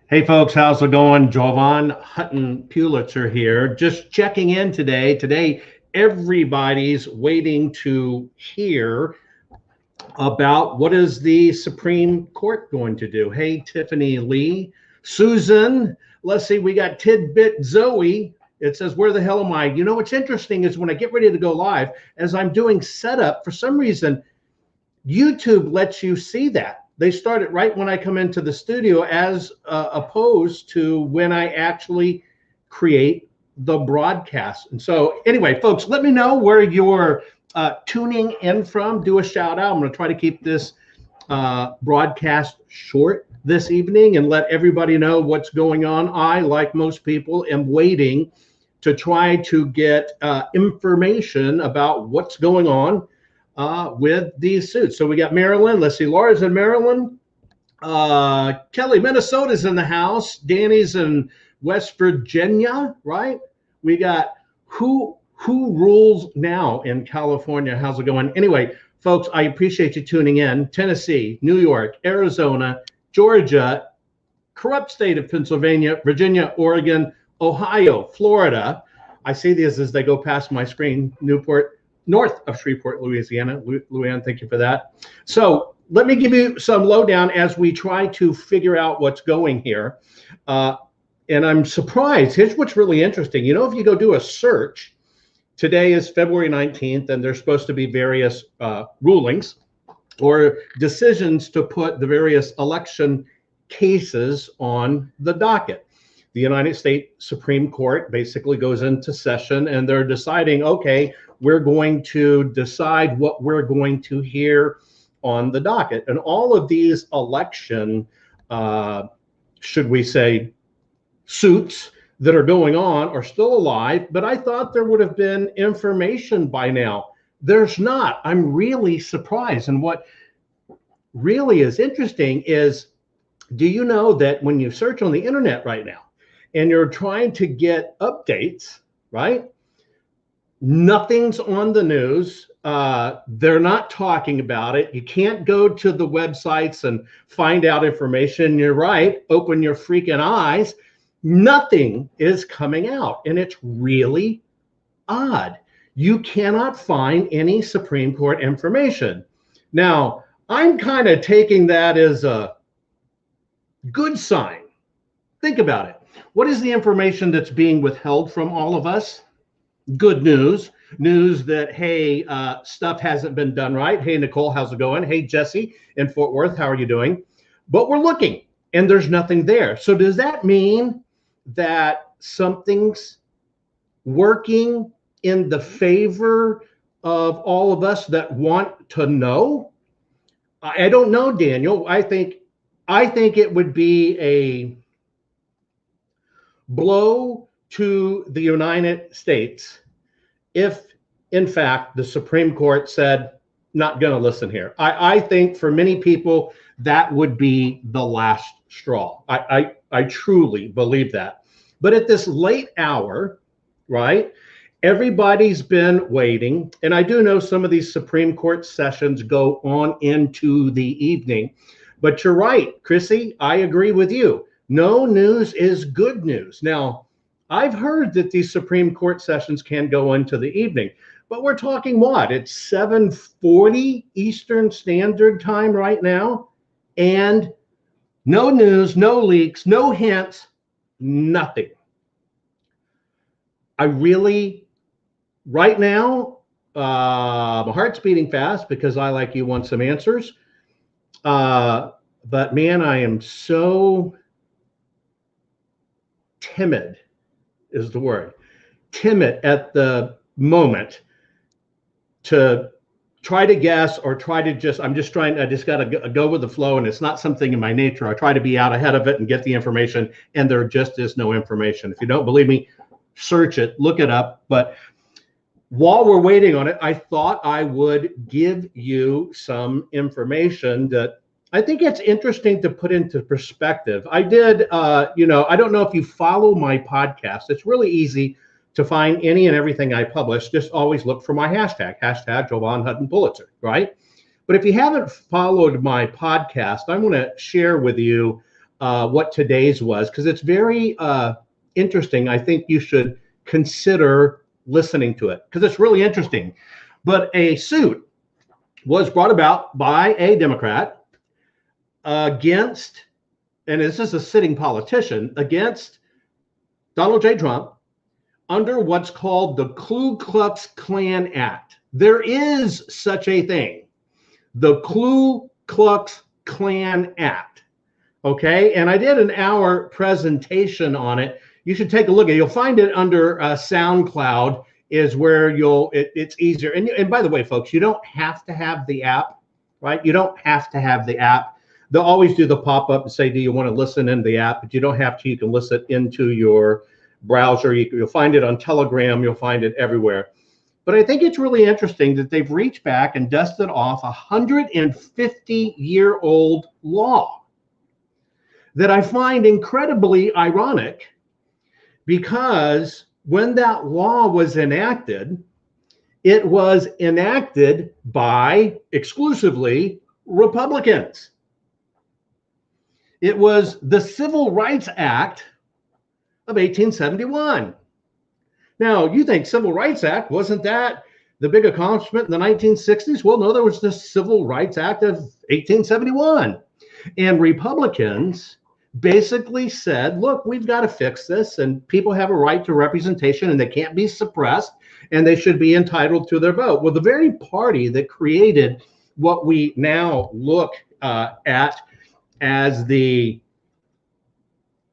Hey folks, how's it going? Jovan Hutton Pulitzer here. Just checking in today. Today, everybody's waiting to hear about what is the Supreme Court going to do. Hey, Tiffany Lee, Susan, let's see, we got Tidbit Zoe. It says, where the hell am I? You know, what's interesting is when I get ready to go live, as I'm doing setup, for some reason, YouTube lets you see that. They start it right when I come into the studio as opposed to when I actually create the broadcast. And so anyway, folks, let me know where you're tuning in from. Do a shout out. I'm going to try to keep this broadcast short this evening and let everybody know what's going on. I, like most people, am waiting to try to get information about what's going on with these suits. So we got Maryland. Let's see, Laura's in Maryland. Kelly, Minnesota's in the house. Danny's in West Virginia, right? We got who rules now in California. How's it going? Anyway, folks, I appreciate you tuning in. Tennessee, New York, Arizona, Georgia, corrupt state of Pennsylvania, Virginia, Oregon, Ohio, Florida. I see these as they go past my screen. Newport, north of Shreveport, Louisiana. Luann, thank you for that. So let me give you some lowdown as we try to figure out what's going here. And I'm surprised. Here's what's really interesting. You know, if you go do a search, today is February 19th, and there's supposed to be various rulings or decisions to put the various election cases on the docket. The United States Supreme Court basically goes into session and they're deciding, okay, we're going to decide what we're going to hear on the docket. And all of these election, should we say, suits that are going on are still alive, but I thought there would have been information by now. There's not. I'm really surprised. And what really is interesting is, do you know that when you search on the internet right now and you're trying to get updates, right? Nothing's on the news. They're not talking about it. You can't go to the websites and find out information. You're right. Open your freaking eyes. Nothing is coming out. And it's really odd. You cannot find any Supreme Court information. Now, I'm kind of taking that as a good sign. Think about it. What is the information that's being withheld from all of us? Good news that, hey, stuff hasn't been done right. Hey, Nicole, how's it going? Hey, Jesse in Fort Worth, how are you doing? But we're looking and there's nothing there. So does that mean that something's working in the favor of all of us that want to know? I don't know, Daniel. I think it would be a blow to the United States if, in fact, the Supreme Court said, not going to listen here. I think for many people, that would be the last straw. I truly believe that. But at this late hour, right, everybody's been waiting. And I do know some of these Supreme Court sessions go on into the evening. But you're right, Chrissy, I agree with you. No news is good news. Now, I've heard that these Supreme Court sessions can go into the evening, but we're talking what? It's 7:40 Eastern Standard Time right now, and no news, no leaks, no hints, nothing. I really, right now, my heart's beating fast because I, like you, want some answers. But man, I am so timid is the word. Timid at the moment to try to guess or try to I just got to go with the flow, and it's not something in my nature. I try to be out ahead of it and get the information, and there just is no information. If you don't believe me, search it, look it up. But while we're waiting on it, I thought I would give you some information that I think it's interesting to put into perspective. I did, I don't know if you follow my podcast. It's really easy to find any and everything I publish. Just always look for my hashtag Jovan Hutton Pulitzer, right? But if you haven't followed my podcast, I'm going to share with you what today's was, because it's very interesting. I think you should consider listening to it because it's really interesting. But a suit was brought about by a Democrat against, and this is a sitting politician, against Donald J. Trump under what's called the Ku Klux Klan Act. There is such a thing, the Ku Klux Klan Act. Okay, and I did an hour presentation on it. You should take a look at it. You'll find it under SoundCloud is where it's easier. And by the way, folks, you don't have to have the app, right? You don't have to have the app. They'll always do the pop-up and say, do you want to listen in the app? But you don't have to. You can listen into your browser. You'll find it on Telegram. You'll find it everywhere. But I think it's really interesting that they've reached back and dusted off a 150-year-old law that I find incredibly ironic, because when that law was enacted, it was enacted by exclusively Republicans. It was the Civil Rights Act of 1871. Now, you think Civil Rights Act, wasn't that the big accomplishment in the 1960s? Well, no, there was the Civil Rights Act of 1871. And Republicans basically said, look, we've got to fix this, and people have a right to representation, and they can't be suppressed, and they should be entitled to their vote. Well, the very party that created what we now look at as the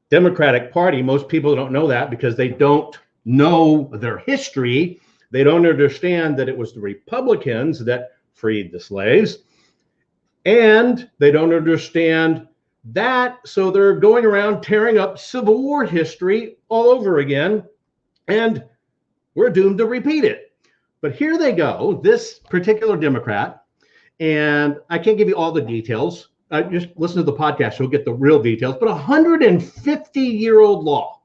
Democratic Party, most people don't know that because they don't know their history. They don't understand that it was the Republicans that freed the slaves, and they don't understand that, so they're going around tearing up Civil War history all over again, and we're doomed to repeat it. But here they go, this particular Democrat, and I can't give you all the details. Just listen to the podcast, you'll get the real details. But 150-year-old law,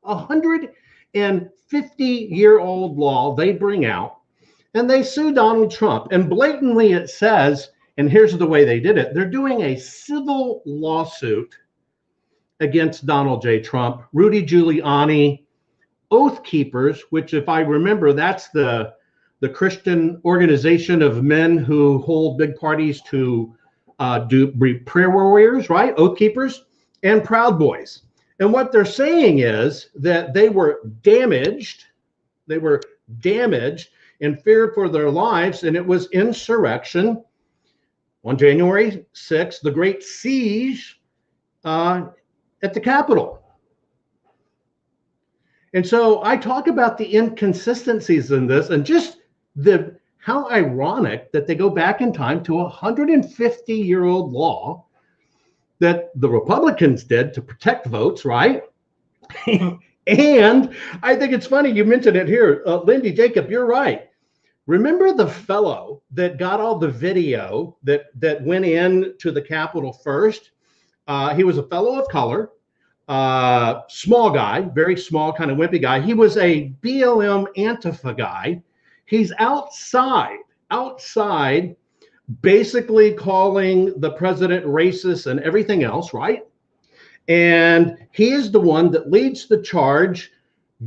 150-year-old law they bring out, and they sue Donald Trump. And blatantly it says, and here's the way they did it, they're doing a civil lawsuit against Donald J. Trump, Rudy Giuliani, Oath Keepers, which, if I remember, that's the Christian organization of men who hold big parties to do prayer warriors, right? Oath Keepers, and Proud Boys. And what they're saying is that they were damaged. They were damaged and feared for their lives, and it was insurrection on January 6th, the Great Siege at the Capitol. And so I talk about the inconsistencies in this, and just how ironic that they go back in time to a 150-year-old law that the Republicans did to protect votes, right? And I think it's funny you mentioned it here. Lindy, Jacob, you're right. Remember the fellow that got all the video that went in to the Capitol first? He was a fellow of color, small guy, very small, kind of wimpy guy. He was a BLM Antifa guy. He's outside, basically calling the president racist and everything else, right? And he is the one that leads the charge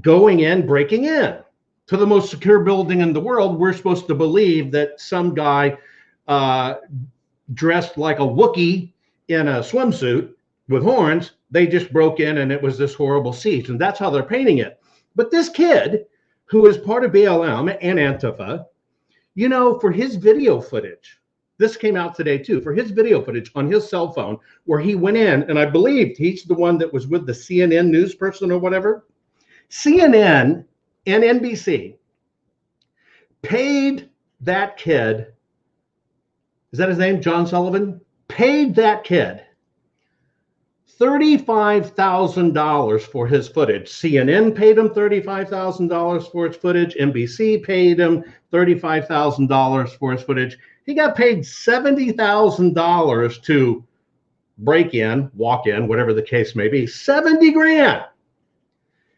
going in, breaking in to the most secure building in the world. We're supposed to believe that some guy dressed like a Wookiee in a swimsuit with horns, they just broke in and it was this horrible siege. And that's how they're painting it. But this kid, who is part of BLM and Antifa, you know, for his video footage, this came out today too, for his video footage on his cell phone, where he went in, and I believe he's the one that was with the CNN news person or whatever. CNN and NBC paid that kid, is that his name, John Sullivan? Paid that kid $35,000 for his footage. CNN paid him $35,000 for his footage. NBC paid him $35,000 for his footage. He got paid $70,000 to break in, walk in, whatever the case may be. 70 grand.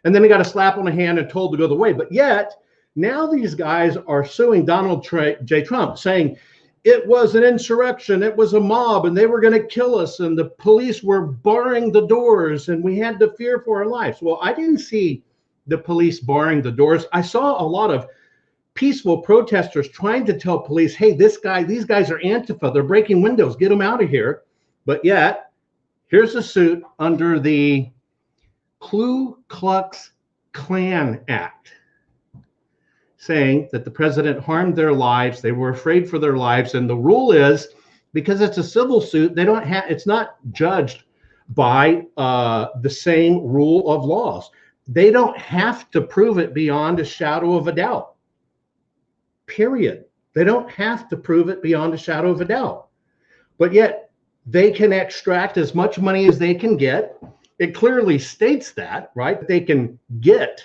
And then he got a slap on the hand and told to go the way. But yet, now these guys are suing Donald J. Trump, saying it was an insurrection, it was a mob, and they were going to kill us, and the police were barring the doors, and we had to fear for our lives. Well, I didn't see the police barring the doors. I saw a lot of peaceful protesters trying to tell police, hey, these guys are Antifa, they're breaking windows, get them out of here. But yet, here's a suit under the Ku Klux Klan Act, saying that the president harmed their lives, they were afraid for their lives, and the rule is, because it's a civil suit, it's not judged by the same rule of laws. They don't have to prove it beyond a shadow of a doubt. Period. They don't have to prove it beyond a shadow of a doubt. But yet they can extract as much money as they can get. It clearly states that, right? They can get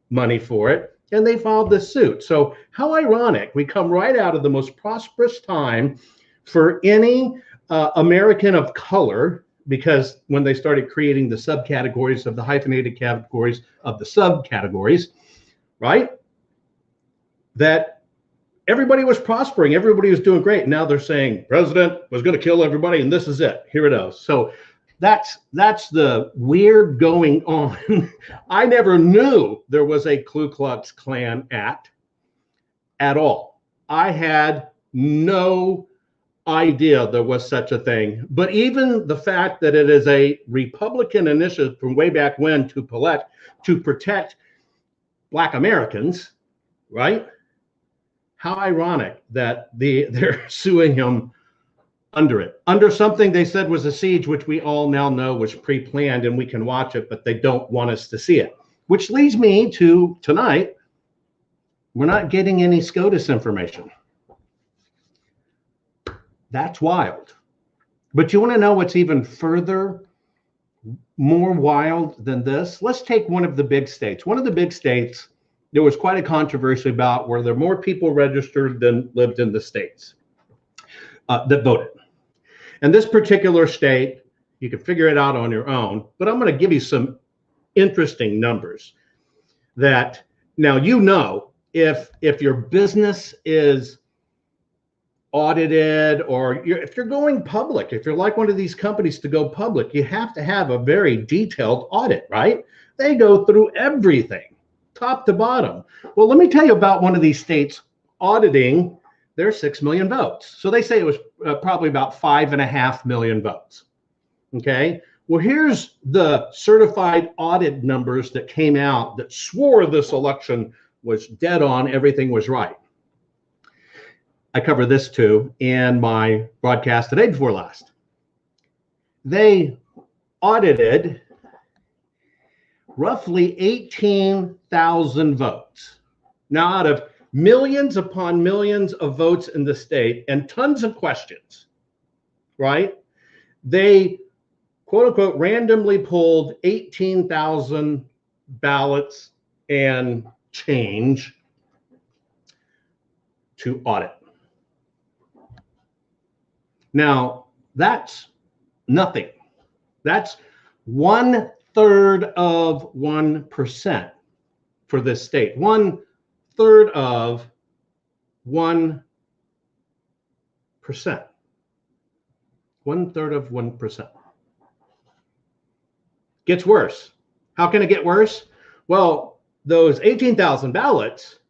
money for it, and they filed this suit. So how ironic. We come right out of the most prosperous time for any American of color, because when they started creating the subcategories of the hyphenated categories of the subcategories, right? That everybody was prospering, everybody was doing great. Now they're saying president was going to kill everybody, and this is it. Here it is. So that's the weird going on. I never knew there was a Ku Klux Klan Act at all. I had no idea there was such a thing. But even the fact that it is a Republican initiative from way back when to protect Black Americans, right? How ironic that they're suing him under something they said was a siege, which we all now know was pre-planned, and we can watch it, but they don't want us to see it. Which leads me to tonight, we're not getting any SCOTUS information. That's wild. But you want to know what's even further, more wild than this? Let's take one of the big states. One of the big states, there was quite a controversy about where there are more people registered than lived in the states that voted. And this particular state, you can figure it out on your own, but I'm going to give you some interesting numbers that now, you know, if your business is audited, or if you're going public, if you're like one of these companies to go public, you have to have a very detailed audit, right? They go through everything, top to bottom. Well, let me tell you about one of these states auditing their 6 million votes. So they say it was probably about 5.5 million votes. Okay. Well, here's the certified audit numbers that came out that swore this election was dead on, everything was right. I cover this too in my broadcast today before last. They audited roughly 18,000 votes. Now, out of millions upon millions of votes in the state and tons of questions, right? They, quote unquote, randomly pulled 18,000 ballots and change to audit. Now, that's nothing. That's 1/3 of 1% for this state. 1/3 of 1%. 1/3 of 1%. Gets worse. How can it get worse? Well, those 18,000 ballots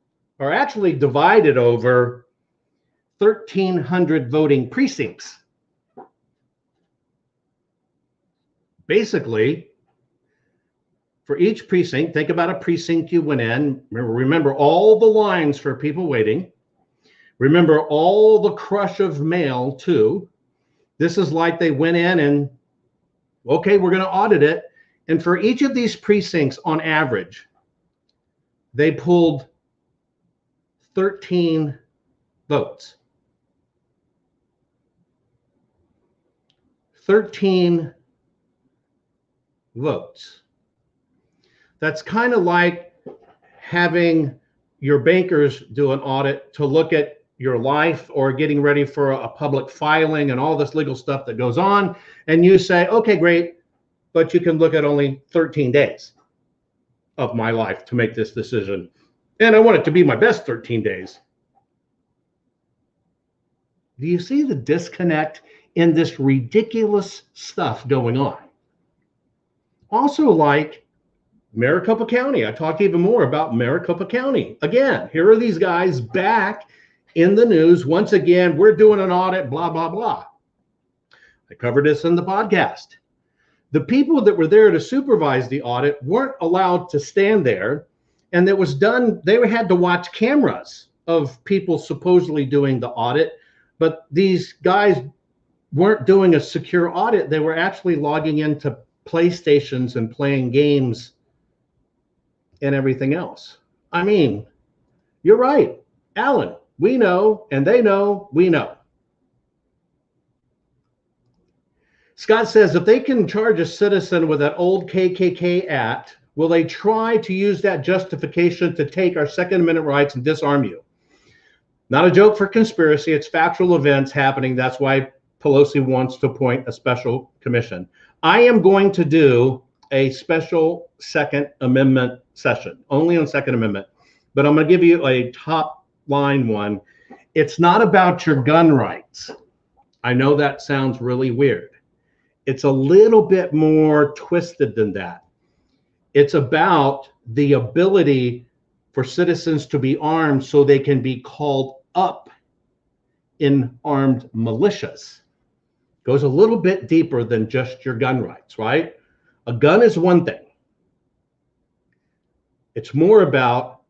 are actually divided over 1,300 voting precincts. Basically, for each precinct, think about a precinct you went in. Remember all the lines for people waiting. Remember all the crush of mail too. This is like they went in and, okay, we're going to audit it. And for each of these precincts, on average, they pulled 13 votes. 13 votes. That's kind of like having your bankers do an audit to look at your life, or getting ready for a public filing and all this legal stuff that goes on. And you say, okay, great, but you can look at only 13 days of my life to make this decision. And I want it to be my best 13 days. Do you see the disconnect in this ridiculous stuff going on? Also, like Maricopa County, I talked even more about Maricopa County. Again, here are these guys back in the news. Once again, we're doing an audit, blah, blah, blah. I covered this in the podcast. The people that were there to supervise the audit weren't allowed to stand there. And it was done, they had to watch cameras of people supposedly doing the audit. But these guys weren't doing a secure audit. They were actually logging into PlayStations and playing games and everything else. I mean, you're right, Alan. We know, and they know, we know. Scott says, if they can charge a citizen with that old KKK act, will they try to use that justification to take our Second Amendment rights and disarm you? Not a joke for conspiracy. It's factual events happening. That's why Pelosi wants to appoint a special commission. I am going to do a special Second Amendment session, only on Second Amendment, but I'm going to give you a top line one. It's not about your gun rights. I know that sounds really weird. It's a little bit more twisted than that. It's about the ability for citizens to be armed so they can be called up in armed militias. Goes a little bit deeper than just your gun rights, right? A gun is one thing. It's more about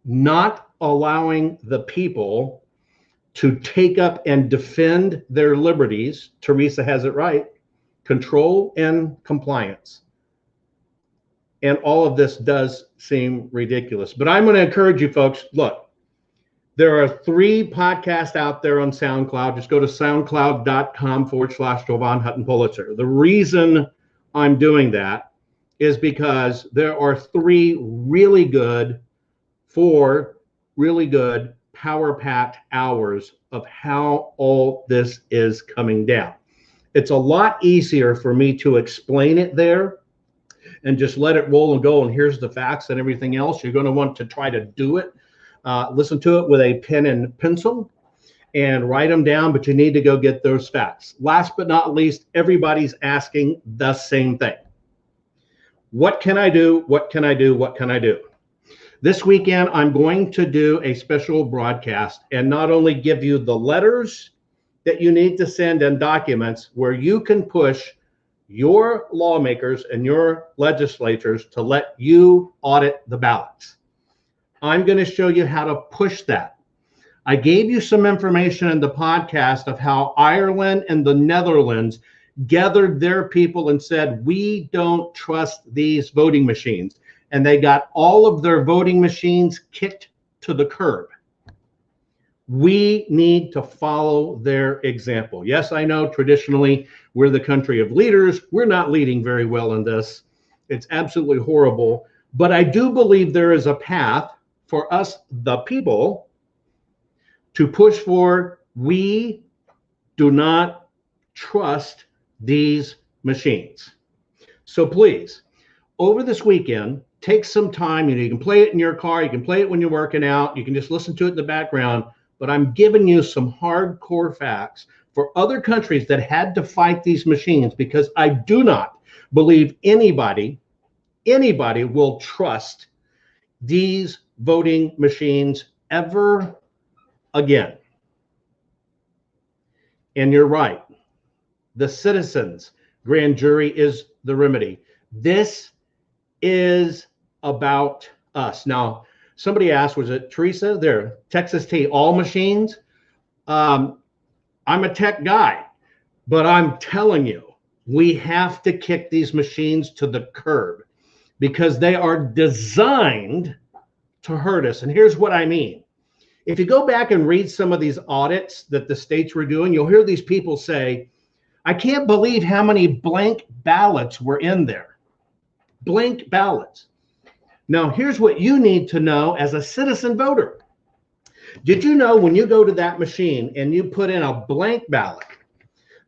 not allowing the people to take up and defend their liberties. Teresa has it right. Control and compliance. And all of this does seem ridiculous. But I'm going to encourage you folks, look, there are 3 podcasts out there on SoundCloud. Just go to soundcloud.com/Jovan Hutton Pulitzer. The reason I'm doing that is because there are 4 really good power-packed hours of how all this is coming down. It's a lot easier for me to explain it there and just let it roll and go, and here's the facts and everything else. You're going to want to try to do it. Listen to it with a pen and pencil and write them down, but you need to go get those facts. Last but not least, everybody's asking the same thing. What can I do? What can I do? What can I do? This weekend, I'm going to do a special broadcast and not only give you the letters that you need to send and documents where you can push your lawmakers and your legislators to let you audit the ballots. I'm going to show you how to push that. I gave you some information in the podcast of how Ireland and the Netherlands gathered their people and said, we don't trust these voting machines. And they got all of their voting machines kicked to the curb. We need to follow their example. Yes, I know traditionally we're the country of leaders. We're not leading very well in this. It's absolutely horrible. But I do believe there is a path for us, the people, to push for. We do not trust these machines. So please, over this weekend, take some time. You can play it in your car. You can play it when you're working out. You can just listen to it in the background. But I'm giving you some hardcore facts for other countries that had to fight these machines, because I do not believe anybody will trust these voting machines ever again. And you're right. The citizens' grand jury is the remedy. This is about us. Now, somebody asked, was it Teresa? There, Texas T, all machines. I'm a tech guy, but I'm telling you, we have to kick these machines to the curb because they are designed to hurt us. And here's what I mean. If you go back and read some of these audits that the states were doing, you'll hear these people say, I can't believe how many blank ballots were in there. Blank ballots. Now, here's what you need to know as a citizen voter. Did you know when you go to that machine and you put in a blank ballot,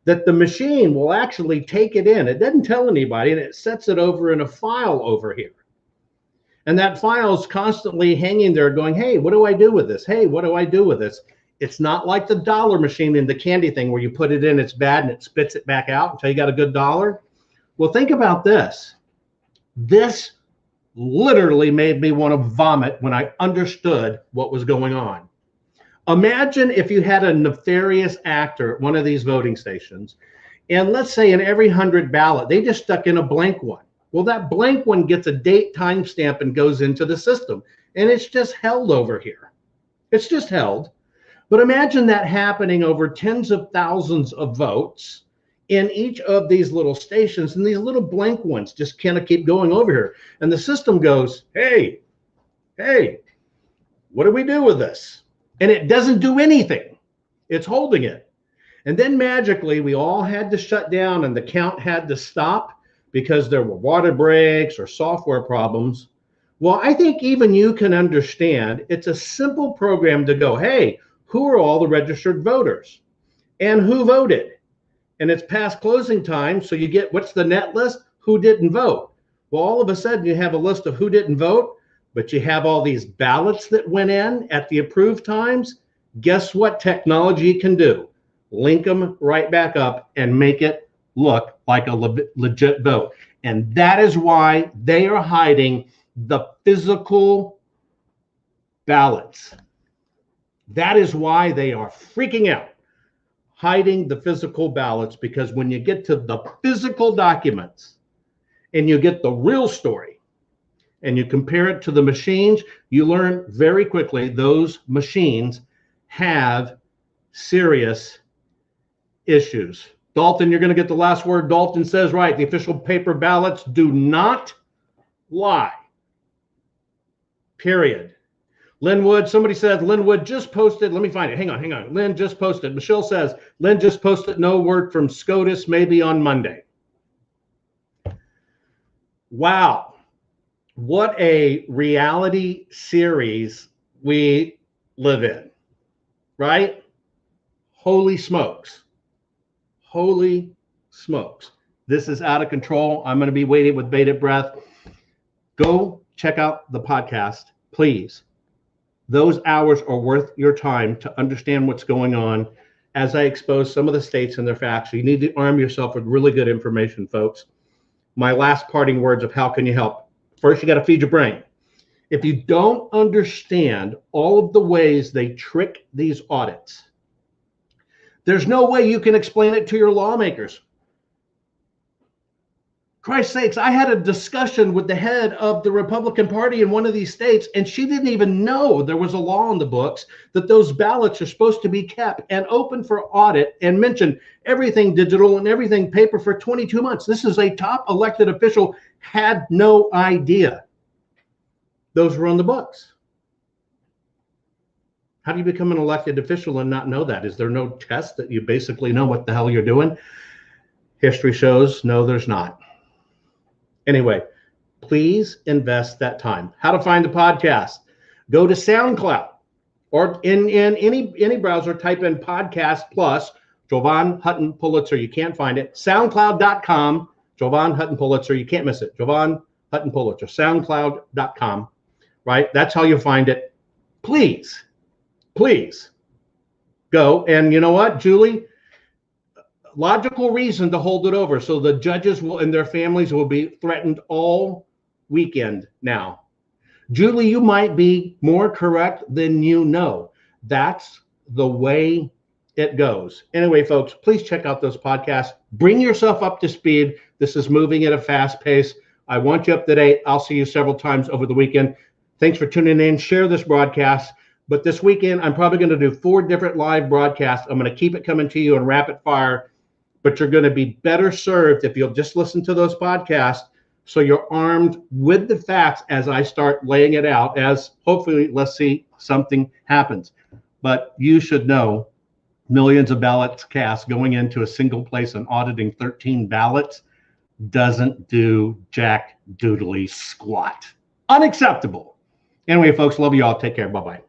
that the machine will actually take it in? It doesn't tell anybody, and it sets it over in a file over here. And that file is constantly hanging there going, hey, what do I do with this? Hey, what do I do with this? It's not like the dollar machine in the candy thing where you put it in, it's bad, and it spits it back out until you got a good dollar. Well, think about this. This literally made me want to vomit when I understood what was going on. Imagine if you had a nefarious actor at one of these voting stations, and let's say in every 100 ballot, they just stuck in a blank one. Well, that blank one gets a date timestamp and goes into the system, and it's just held over here. It's just held. But imagine that happening over tens of thousands of votes in each of these little stations, and these little blank ones just kind of keep going over here. And the system goes, hey, what do we do with this? And it doesn't do anything. It's holding it. And then magically, we all had to shut down and the count had to stop because there were water breaks or software problems. Well, I think even you can understand it's a simple program to go, hey, who are all the registered voters and who voted? And it's past closing time, so you get what's the net list? Who didn't vote? Well, all of a sudden you have a list of who didn't vote, but you have all these ballots that went in at the approved times. Guess what technology can do? Link them right back up and make it look like a legit vote. And that is why they are hiding the physical ballots. That is why they are freaking out, hiding the physical ballots, because when you get to the physical documents and you get the real story and you compare it to the machines, you learn very quickly those machines have serious issues. Dalton, you're going to get the last word. Dalton says, right, the official paper ballots do not lie. Period. Linwood, somebody said Linwood just posted. Let me find it. Hang on. Lynn just posted. Michelle says, Lynn just posted no word from SCOTUS, maybe on Monday. Wow. What a reality series we live in, right? Holy smokes. Holy smokes. This is out of control. I'm going to be waiting with bated breath. Go check out the podcast, please. Those hours are worth your time to understand what's going on as I expose some of the states and their facts. So you need to arm yourself with really good information, folks. My last parting words of how can you help? First, you got to feed your brain. If you don't understand all of the ways they trick these audits, there's no way you can explain it to your lawmakers. Christ's sakes, I had a discussion with the head of the Republican Party in one of these states, and she didn't even know there was a law in the books that those ballots are supposed to be kept and open for audit, and mentioned everything digital and everything paper for 22 months. This is a top elected official, had no idea those were on the books. How do you become an elected official and not know that? Is there no test that you basically know what the hell you're doing? History shows no, there's not. Anyway, please invest that time. How to find the podcast? Go to SoundCloud or in any browser, type in Podcast Plus, Jovan Hutton Pulitzer. You can't find it. SoundCloud.com, Jovan Hutton Pulitzer. You can't miss it. Jovan Hutton Pulitzer, SoundCloud.com, right? That's how you find it. Please go. And you know what, Julie? Logical reason to hold it over, so the judges will and their families will be threatened all weekend now. Julie, you might be more correct than you know. That's the way it goes. Anyway, folks, please check out those podcasts. Bring yourself up to speed. This is moving at a fast pace. I want you up to date. I'll see you several times over the weekend. Thanks for tuning in. Share this broadcast. But this weekend, I'm probably going to do 4 different live broadcasts. I'm going to keep it coming to you in rapid fire. But you're going to be better served if you'll just listen to those podcasts, so you're armed with the facts as I start laying it out, as hopefully, let's see, something happens. But you should know millions of ballots cast going into a single place and auditing 13 ballots doesn't do jack doodly squat. Unacceptable. Anyway, folks, love you all. Take care. Bye-bye.